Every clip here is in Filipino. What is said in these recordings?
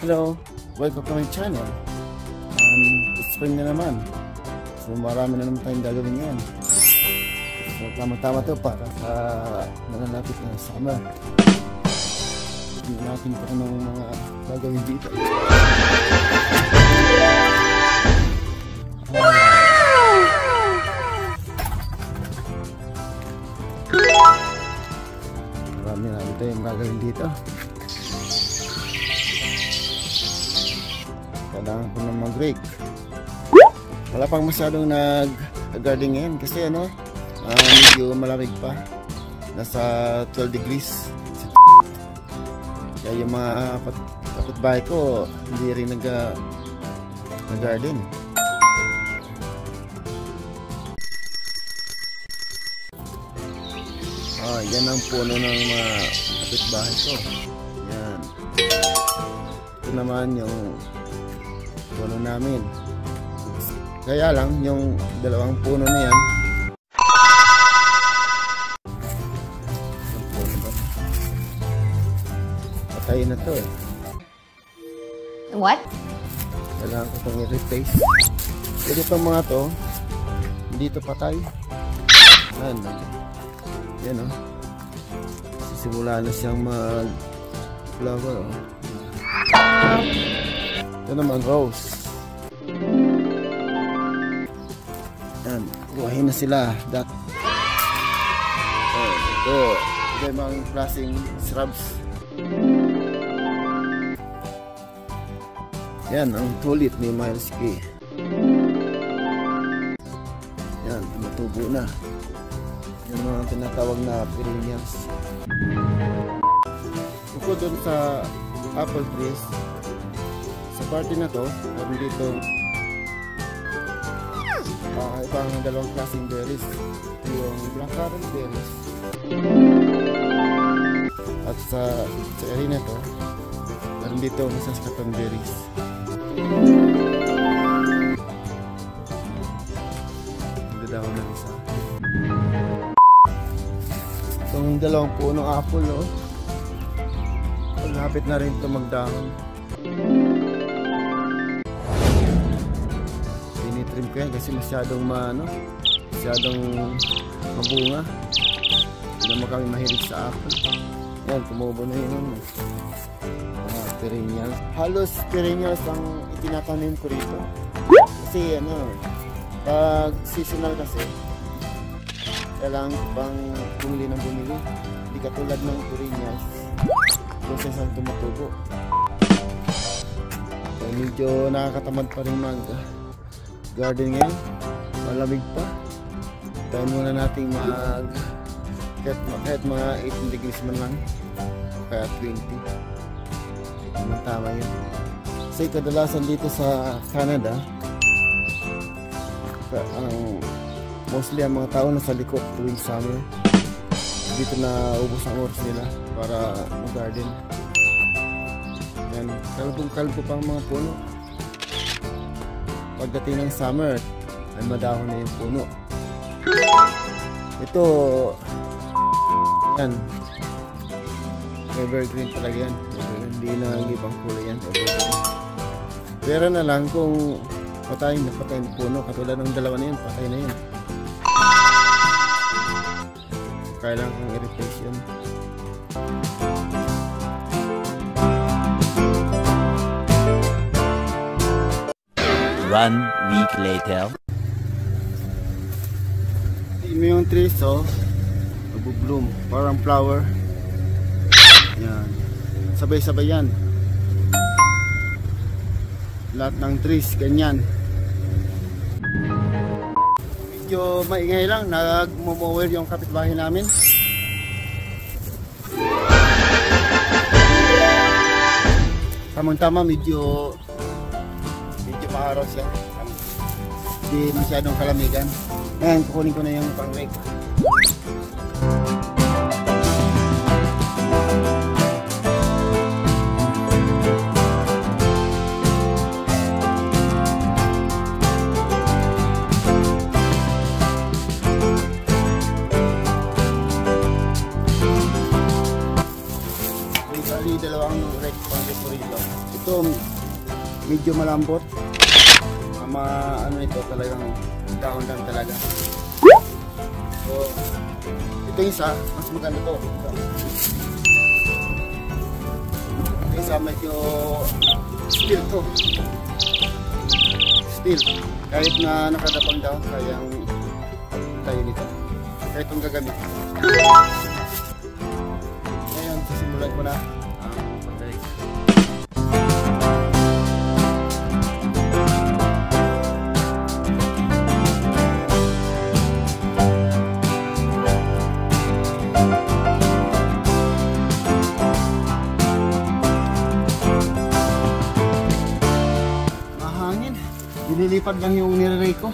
Hello, welcome to my channel. Spring na naman, so marami na naman tayong gagawin ngayon. So tama-tama to para sa nananapit na summer. Tingnan natin kung anong mga gagawin dito. Marami tayong gagawin dito. Kailangan ko na mag-break. Wala pang masyadong nag-garden ngayon kasi medyo malamig pa. Nasa 12 degrees. Kaya yung mga kapitbahay ko hindi rin nag-garden. Yan ang puno ng mga kapitbahay ko. Yan. Ito naman yung puno namin. Kaya lang yung dalawang puno na yan, patay na to eh. What? Kailangan ko itong i-replace. Kasi itong mga to hindi ito patay. Yan o. Sisimula na siyang mag-flower o. Ito naman rose. Yan, kuhahin na sila. Ito yung mga klaseng shrubs. Yan ang tulip ni Miles K. Yan, tumutubo na. Yung mga tinatawag na perennials. Bukod doon sa apple trees, sa party na to, meron dito ibang dalawang klaseng berries. Yung blackcurrant berries. At sa area na to, meron dito isang cotton berries. Nagdadaon ng isa. Itong dalawang punong apple, malapit na rin ito magdahon. Tinitrim ko yan kasi masyadong mabunga. Hindi naman kami mahilig sa apple. Yan, tumubo na yun. Perennials. Halos perennials ang itinatanim ko rito. Kasi pag seasonal kasi, kailangan pang bumili ng bumili. Hindi katulad ng perennials. Process ang tumutubo. So, medyo nakakatamad pa rin mag-garden ngayon. Malamig pa. Tayo muna natin kahit mga 18 degrees man lang. Kaya 20. Tama yun. Kasi kadalasan dito sa Canada, mostly ang mga tao nasa likod tuwing summer. Dito na ubos ang oras nila para mag-garden. Yan, kalbo pang mga puno. Pagdating ng summer, ay madahon na yung puno. Ito, yan, evergreen talaga yan. Hindi na ibang kulay yan. Pero na lang kung patay na puno, katulad ng dalawa na yun, patay na yun. Kailangan kong i-replace yun. One week later. Tingnan mo yung trees, nag-bloom, parang flower. Yan, sabay-sabay yan. Lahat ng trees, ganyan. Medyo maingay lang, nag-mower yung kapitbahay namin. Tamang-tama, medyo maaraw siya. Hindi masyadong kalamigan. Ayan, kukunin ko na yung pang-rake. Dalawang rake pang rito. ito medyo malambot. Ano ito talagang dahon lang talaga. So ito isa, mas maganda to. Ito isa medyo steel to. Steel. Kahit na nakadapang dahon, kayang tayo nito. Kaya itong gagamit. Ngayon, sisimulan ko na pag-direct. Mahangin. Nililipad lang yung nire-ray ko.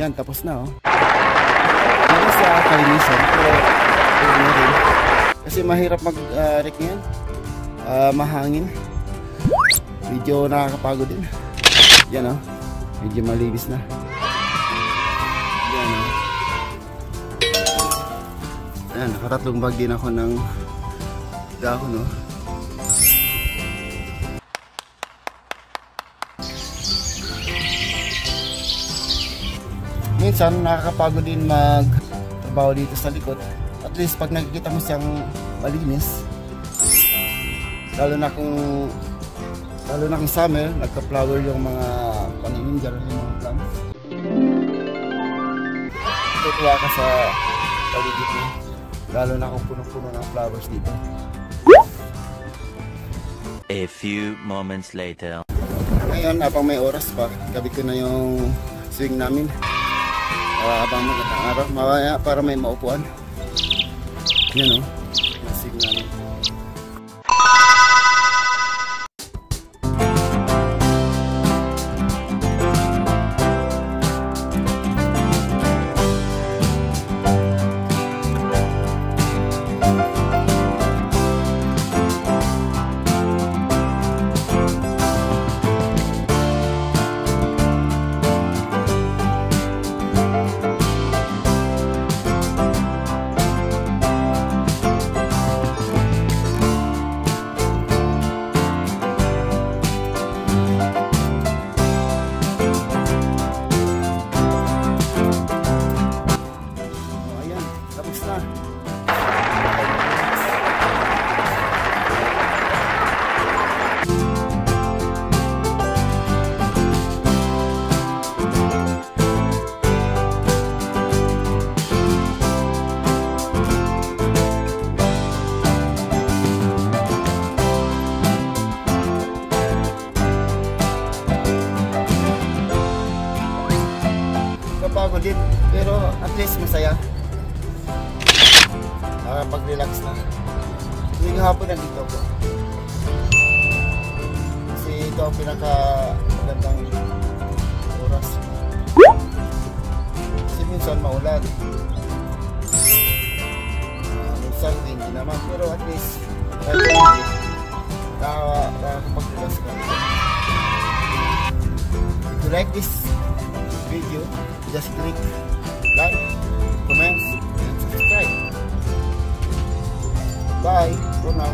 Yan, tapos na oh. Hindi sa kalinisan, pero kasi mahirap mag-rake ngayon. Mahangin. Medyo nakakapagod din. Yan oh. Medyo malinis na. Yan oh. Yan, nakatatlong bag din ako ng dahon oh. Minsan nakakapagod din magtrabaho dito sa likod. At least pag nakikita mo siyang malinis, lalo na kung summer, nagka-flower yung mga panininjar, yung mga plants. Tutuwa ka sa paligid mo, lalo na kung puno-puno ng flowers dito. A few moments later. Ngayon, habang may oras pa, gabi ko na yung swing namin. Abang magandang araw, mamaya para may maupuan. Yan o, nasig namin. Kapagod din, pero at least masaya. Pag-relax na. Tuwing hapon nandito ko. Kasi ito ang pinaka-magandang oras. Kasi minsan maulan. Minsan hindi naman, pero at least kahit hindi, nakakapag-relax ka. If you like this video, just click like, comment, and subscribe. Bye for now.